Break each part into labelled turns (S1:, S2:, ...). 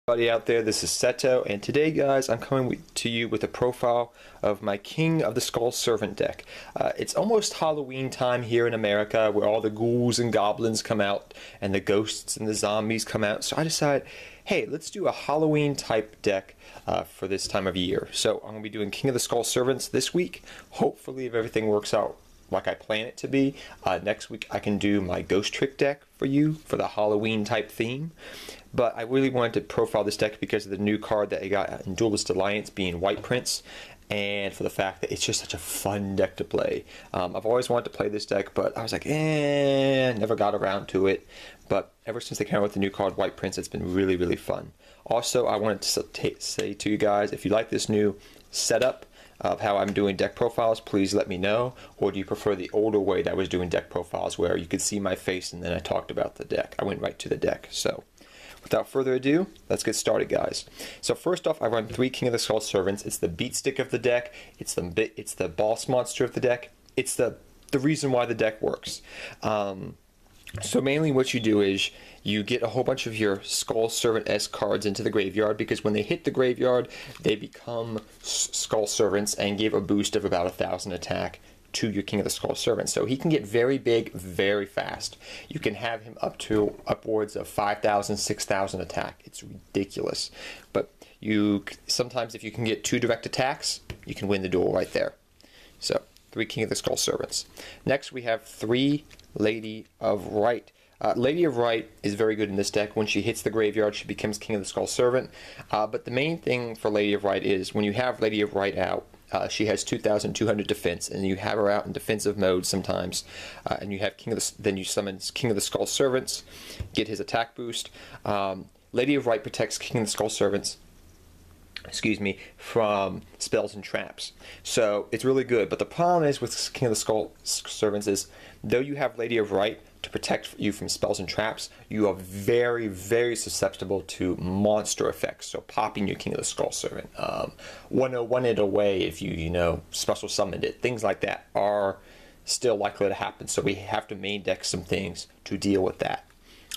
S1: Everybody out there, this is Seto, and today guys I'm coming to you with a profile of my King of the Skull Servant deck. It's almost Halloween time here in America, where all the ghouls and goblins come out and the ghosts and the zombies come out, so I decided, hey, let's do a Halloween type deck for this time of year. So I'm going to be doing King of the Skull Servants this week. Hopefully, if everything works out like I plan it to be, next week I can do my Ghost Trick deck for you for the Halloween type theme. But I really wanted to profile this deck because of the new card that I got in Duelist Alliance being White Prince, and for the fact that it's just such a fun deck to play. I've always wanted to play this deck, but I was like, never got around to it. But ever since they came out with the new card White Prince, it's been really, really fun. Also, I wanted to say to you guys, if you like this new setup of how I'm doing deck profiles, please let me know. Or do you prefer the older way that I was doing deck profiles, where you could see my face and then I talked about the deck? I went right to the deck. So without further ado, let's get started, guys. So first off, I run 3 King of the Skull Servants. It's the beat stick of the deck. It's the boss monster of the deck. It's the reason why the deck works. So mainly what you do is you get a whole bunch of your Skull Servant-esque cards into the graveyard, because when they hit the graveyard, they become Skull Servants and give a boost of about 1,000 attack to your King of the Skull Servant. So he can get very big very fast. You can have him up to upwards of 5,000, 6,000 attack. It's ridiculous. But sometimes if you can get 2 direct attacks, you can win the duel right there. So 3 King of the Skull Servants. Next we have 3 Lady of Right. Lady of Right is very good in this deck. When she hits the graveyard, she becomes King of the Skull Servant. But the main thing for Lady of Right is when you have Lady of Right out, she has 2,200 defense, and you have her out in defensive mode sometimes, and you have then you summon King of the Skull Servants, get his attack boost. Lady of Right protects King of the Skull Servants, from spells and traps. So it's really good. But the problem is with King of the Skull Servants is, though you have Lady of Right to protect you from spells and traps, you are very, very susceptible to monster effects. So popping your King of the Skull Servant, 101 it away if you special summoned it, things like that are still likely to happen. So we have to main deck some things to deal with that.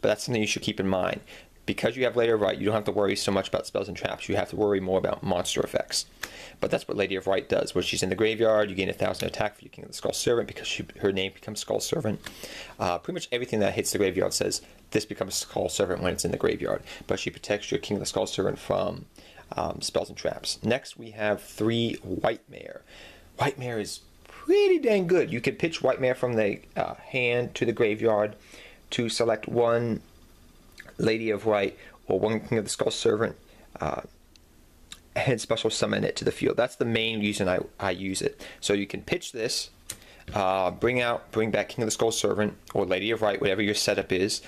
S1: But that's something you should keep in mind. Because you have Lady of Right, you don't have to worry so much about spells and traps. You have to worry more about monster effects. But that's what Lady of Right does. When she's in the graveyard, you gain 1,000 attack for your King of the Skull Servant, because her name becomes Skull Servant. Pretty much everything that hits the graveyard says this becomes Skull Servant when it's in the graveyard. But she protects your King of the Skull Servant from spells and traps. Next, we have 3 White Mare. White Mare is pretty dang good. You can pitch White Mare from the hand to the graveyard to select 1 Lady of Right or 1 King of the Skull Servant, and special summon it to the field. That's the main reason I use it. So you can pitch this, bring back King of the Skull Servant or Lady of Right, whatever your setup is.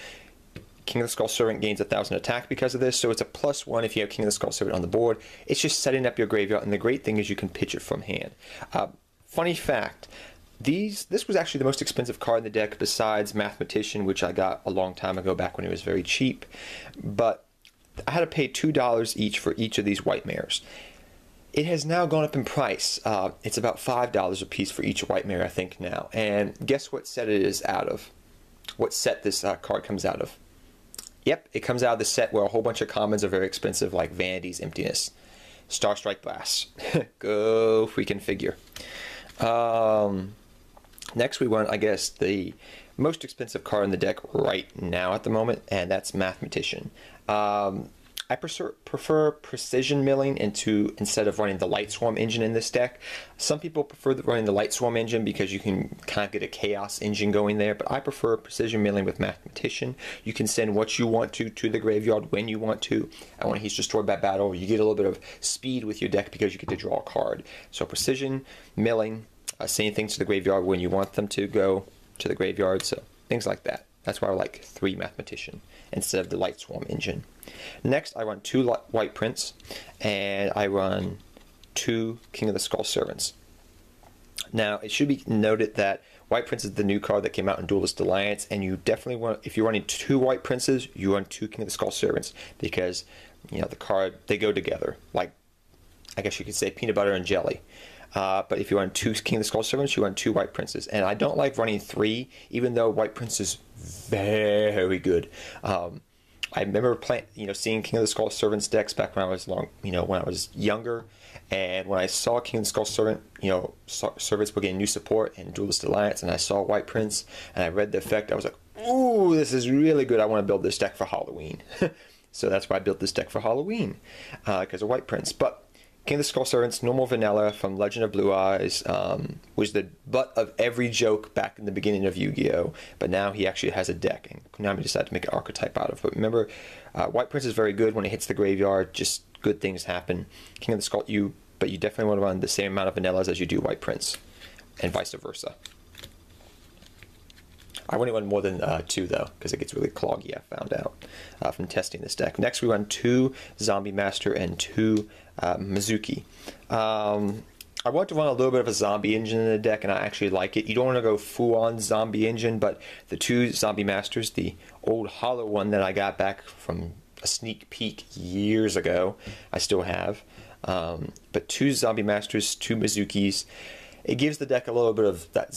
S1: King of the Skull Servant gains 1,000 attack because of this, so it's a +1 if you have King of the Skull Servant on the board. It's just setting up your graveyard, and the great thing is you can pitch it from hand. Funny fact, this was actually the most expensive card in the deck besides Mathematician, which I got a long time ago, back when it was very cheap. But I had to pay $2 each for each of these White Mares. It has now gone up in price. It's about $5 a piece for each White Mare, I think, now. And guess what set it is out of? What set this card comes out of? Yep, it comes out of the set where a whole bunch of commons are very expensive, like Vanity's Emptiness, Star Strike Blast. Go freaking figure. Next we want, I guess, the most expensive card in the deck right now at the moment, and that's Mathematician. I prefer Precision Milling instead of running the Light Swarm engine in this deck. Some people prefer running the Light Swarm engine because you can kind of get a Chaos engine going there, but I prefer Precision Milling with Mathematician. You can send what you want to the graveyard when you want to, and when he's destroyed by battle, you get a little bit of speed with your deck because you get to draw a card. So Precision Milling, sending things to the graveyard when you want them to go to the graveyard, so things like that. That's why I like 3 Mathematician instead of the Light Swarm engine. Next, I run 2 White Prince, and I run 2 King of the Skull Servants. Now, it should be noted that White Prince is the new card that came out in Duelist Alliance, and you definitely want, if you're running 2 White Princes, you run 2 King of the Skull Servants, because, the card, they go together, like, I guess you could say peanut butter and jelly. But if you run 2 King of the Skull Servants, you run 2 White Princes. And I don't like running 3, even though White Prince is very good. I remember playing, seeing King of the Skull Servants decks back when I was when I was younger, and when I saw King of the Skull Servant, Servants were getting new support and Duelist Alliance, and I saw White Prince, and I read the effect, I was like, ooh, this is really good. I want to build this deck for Halloween. So that's why I built this deck for Halloween, because of White Prince. But King of the Skull Servants, normal vanilla from Legend of Blue Eyes, was the butt of every joke back in the beginning of Yu-Gi-Oh! But now he actually has a deck, and Konami decided to make an archetype out of. But remember, White Prince is very good when it hits the graveyard. Just good things happen. King of the Skull, but you definitely want to run the same amount of vanillas as you do White Prince, and vice versa. I wouldn't run more than 2 though, because it gets really cloggy, I found out from testing this deck. Next we run 2 Zombie Master and 2 Mizuki. I want to run a little bit of a zombie engine in the deck, and I actually like it. You don't want to go full-on zombie engine, but the 2 Zombie Masters, the old hollow one that I got back from a sneak peek years ago, I still have. But 2 Zombie Masters, 2 Mizukis. It gives the deck a little bit of that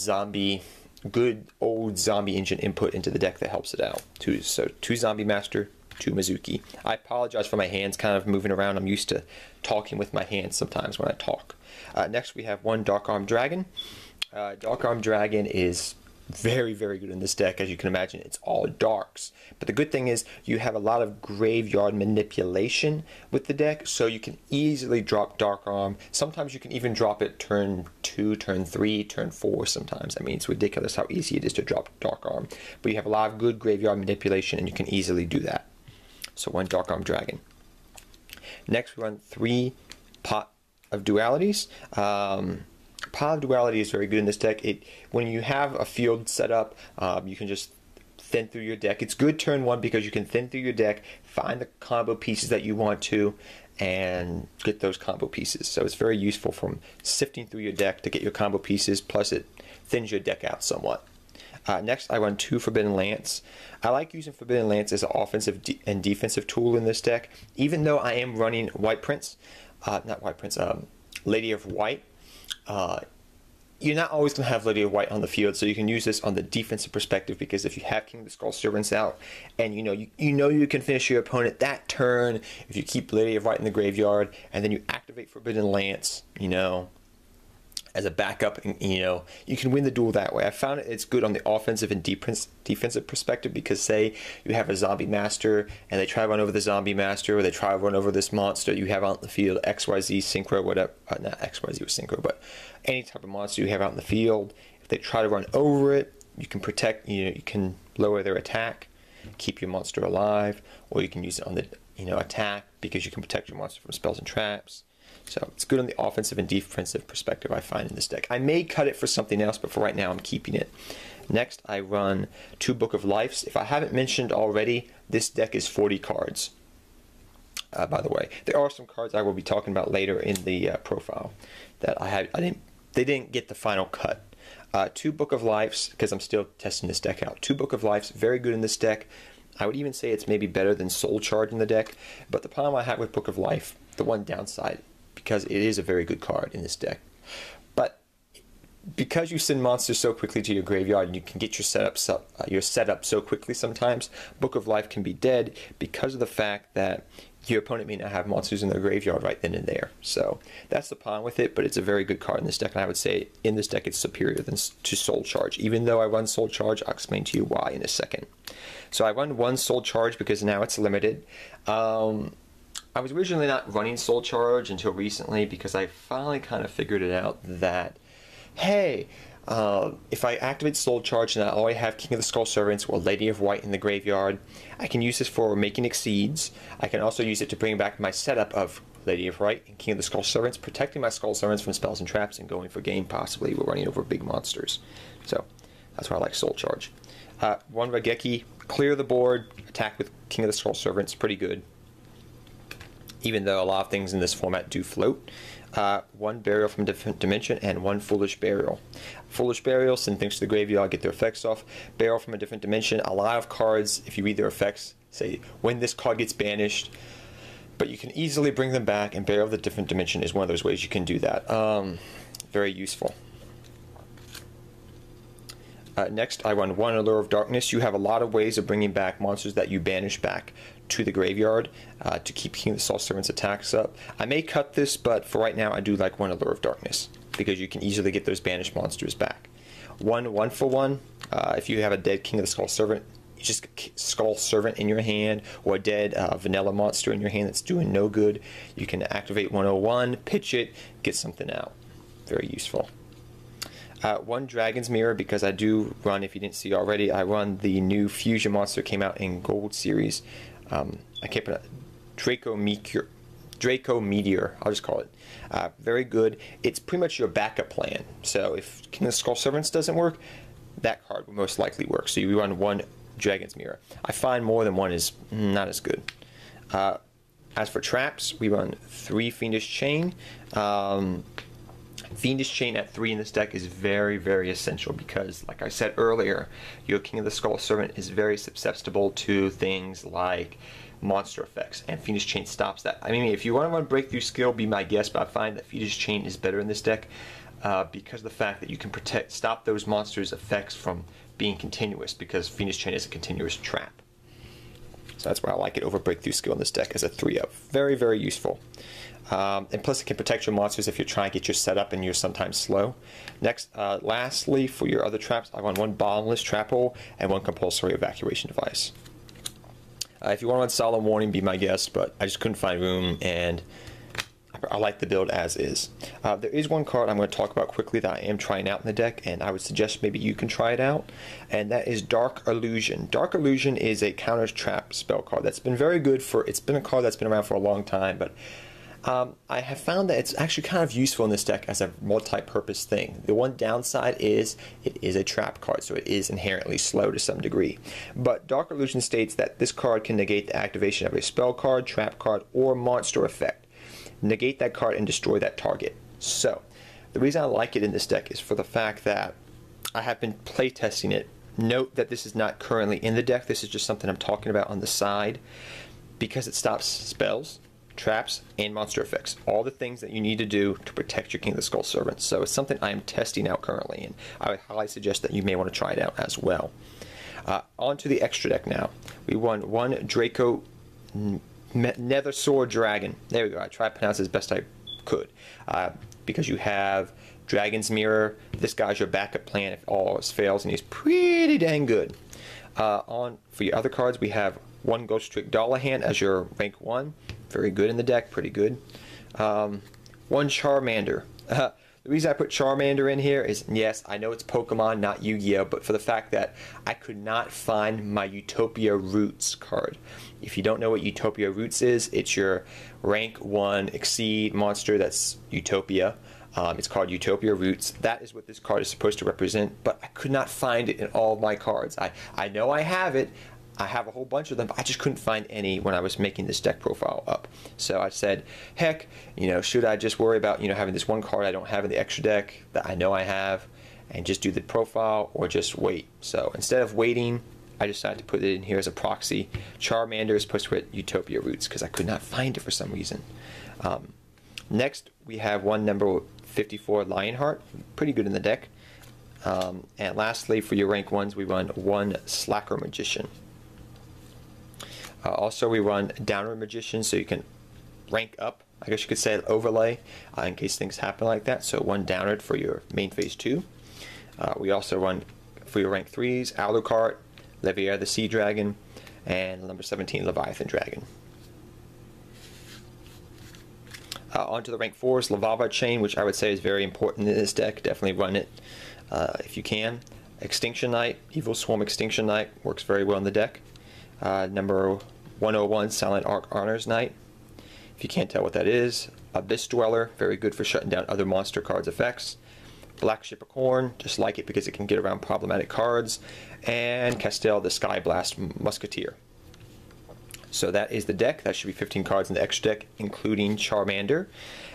S1: good old zombie engine input into the deck that helps it out. 2 Zombie Master, 2 Mizuki. I apologize for my hands kind of moving around. I'm used to talking with my hands sometimes when I talk. Next we have 1 Dark Arm Dragon. Dark Arm Dragon is very, very good in this deck. As you can imagine, it's all darks. But the good thing is you have a lot of graveyard manipulation with the deck, so you can easily drop Dark Arm. Sometimes you can even drop it turn 2, turn 3, turn 4 sometimes. I mean, it's ridiculous how easy it is to drop Dark Arm. But you have a lot of good graveyard manipulation, and you can easily do that. So 1 Dark Arm Dragon. Next we run 3 Pot of Dualities. Pot of Duality is very good in this deck. When you have a field set up, you can just thin through your deck. It's good turn 1 because you can thin through your deck, find the combo pieces that you want to, and get those combo pieces. So it's very useful from sifting through your deck to get your combo pieces, plus it thins your deck out somewhat. Next, I run 2 Forbidden Lance. I like using Forbidden Lance as an offensive and defensive tool in this deck, even though I am running White Prince, Lady of White. You're not always going to have Lady of White on the field, so you can use this on the defensive perspective, because if you have King of the Skull Servants out, and you can finish your opponent that turn if you keep Lady of White in the graveyard, and then you activate Forbidden Lance, as a backup, and you can win the duel that way. I found it's good on the offensive and defensive perspective, because say you have a Zombie Master and they try to run over the Zombie Master, or they try to run over this monster you have out in the field, XYZ Synchro, whatever, not XYZ with Synchro, but any type of monster you have out in the field. If they try to run over it, you can protect, you can lower their attack, keep your monster alive, or you can use it on the attack, because you can protect your monster from spells and traps. So it's good on the offensive and defensive perspective, I find, in this deck. I may cut it for something else, but for right now I'm keeping it. Next, I run 2 Book of Lives. If I haven't mentioned already, this deck is 40 cards. By the way, there are some cards I will be talking about later in the profile that they didn't get the final cut. 2 Book of Lives, because I'm still testing this deck out. 2 Book of Lives, very good in this deck. I would even say it's maybe better than Soul Charge in the deck. But the problem I have with Book of Life, the one downside, because it is a very good card in this deck, but because you send monsters so quickly to your graveyard and you can get your setup so quickly, sometimes Book of Life can be dead because of the fact that your opponent may not have monsters in their graveyard right then and there. So that's the problem with it, but it's a very good card in this deck, and I would say in this deck it's superior to Soul Charge. Even though I run Soul Charge, I'll explain to you why in a second. So I run 1 Soul Charge because now it's limited. I was originally not running Soul Charge until recently, because I finally kind of figured it out that, hey, if I activate Soul Charge and I already have King of the Skull Servants or Lady of White in the graveyard, I can use this for making Exceeds. I can also use it to bring back my setup of Lady of White and King of the Skull Servants, protecting my Skull Servants from spells and traps, and going for game possibly. We're running over big monsters. So that's why I like Soul Charge. 1 Raigeki, clear the board, attack with King of the Skull Servants, pretty good, even though a lot of things in this format do float. 1 Burial from a Different Dimension, and 1 Foolish Burial. Foolish Burial, send things to the graveyard, get their effects off. Burial from a Different Dimension, a lot of cards, if you read their effects, say when this card gets banished, but you can easily bring them back, and Burial of the Different Dimension is one of those ways you can do that. Very useful. Next, I run 1 Allure of Darkness. You have a lot of ways of bringing back monsters that you banish back to the graveyard to keep King of the Skull Servant's attacks up. I may cut this, but for right now I do like one Allure of Darkness because you can easily get those banished monsters back. One for one. If you have a dead King of the Skull Servant, you just Skull Servant in your hand, or a dead vanilla monster in your hand that's doing no good, you can activate 101, pitch it, get something out. Very useful. One Dragon's Mirror, because I do run, if you didn't see already, I run the new fusion monster came out in Gold series. I can't pronounce Draco Meteor, I'll just call it. Very good. It's pretty much your backup plan. So if King of the Skull Servants doesn't work, that card will most likely work. So you run one Dragon's Mirror. I find more than one is not as good. As for traps, we run 3 Fiendish Chain. Fiendish Chain at 3 in this deck is very, very essential because, like I said earlier, your King of the Skull Servant is very susceptible to things like monster effects, and Fiendish Chain stops that. I mean, if you want to run Breakthrough Skill, be my guest, but I find that Fiendish Chain is better in this deck because of the fact that you can stop those monsters' effects from being continuous, because Fiendish Chain is a continuous trap. So that's why I like it over Breakthrough Skill in this deck as a 3-up. Very, very useful. And plus it can protect your monsters if you're trying to get your setup and you're sometimes slow. Next, lastly, for your other traps, I run one Bottomless Trap Hole and one Compulsory Evacuation Device. If you want to run Solemn Warning, be my guest, but I just couldn't find room, and I like the build as is. There is one card I'm going to talk about quickly that I am trying out in the deck, and I would suggest maybe you can try it out, and that is Dark Illusion. Dark Illusion is a counter trap spell card that's been very good for, it's been a card that's been around for a long time, but I have found that it's actually kind of useful in this deck as a multi-purpose thing. The one downside is it is a trap card, so it is inherently slow to some degree. But Dark Illusion states that this card can negate the activation of a spell card, trap card, or monster effect. Negate that card and destroy that target. So, the reason I like it in this deck is for the fact that I have been playtesting it. Note that this is not currently in the deck, this is just something I'm talking about on the side, because it stops spells, traps, and monster effects. All the things that you need to do to protect your King of the Skull Servant. So it's something I am testing out currently, and I would highly suggest that you may want to try it out as well. On to the extra deck now. We won one Draco Nether Sword Dragon. There we go. I tried to pronounce it as best I could. Because you have Dragon's Mirror. This guy's your backup plan if all else fails, and he's pretty dang good. For your other cards, we have one Ghost Trick Dollahan as your rank 1. Very good in the deck, pretty good. One Charmander. The reason I put Charmander in here is, yes, I know it's Pokemon, not Yu-Gi-Oh!, but for the fact that I could not find my Utopia Roots card. If you don't know what Utopia Roots is, it's your rank 1 Exceed monster that's Utopia. It's called Utopia Roots. That is what this card is supposed to represent, but I could not find it in all of my cards. I know I have it. I have a whole bunch of them, but I just couldn't find any when I was making this deck profile up. So I said, heck, should I just worry about, having this one card I don't have in the extra deck that I know I have, and just do the profile, or just wait? So instead of waiting, I decided to put it in here as a proxy. Charmander is supposed to hit Utopia Roots because I could not find it for some reason. Next, we have one number 54 Lionheart, pretty good in the deck. And lastly, for your rank 1s, we run one Slacker Magician. Also, we run Downward Magician, so you can rank up, I guess you could say, an overlay in case things happen like that. So one Downward for your main phase 2. We also run, for your rank 3s, Alucard, Leviair the Sea Dragon, and number 17 Leviathan Dragon. On to the rank 4s, Lavava Chain, which I would say is very important in this deck. Definitely run it if you can. Extinction Knight, Evil Swarm Extinction Knight, works very well in the deck. Number 101, Silent Arc Honors Knight. If you can't tell what that is, Abyss Dweller, very good for shutting down other monster cards' effects. Black Ship of Corn, just like it because it can get around problematic cards. And Castel, the Sky Blast Musketeer. So that is the deck. That should be 15 cards in the extra deck, including Charmander.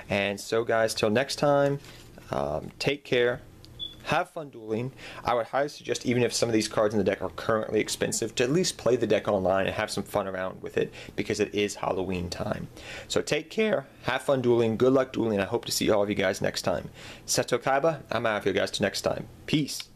S1: And so guys, till next time, take care. Have fun dueling. I would highly suggest, even if some of these cards in the deck are currently expensive, to at least play the deck online and have some fun around with it, because it is Halloween time. So take care, have fun dueling, good luck dueling, I hope to see all of you guys next time. Seto Kaiba, I'm out of here guys, till next time. Peace.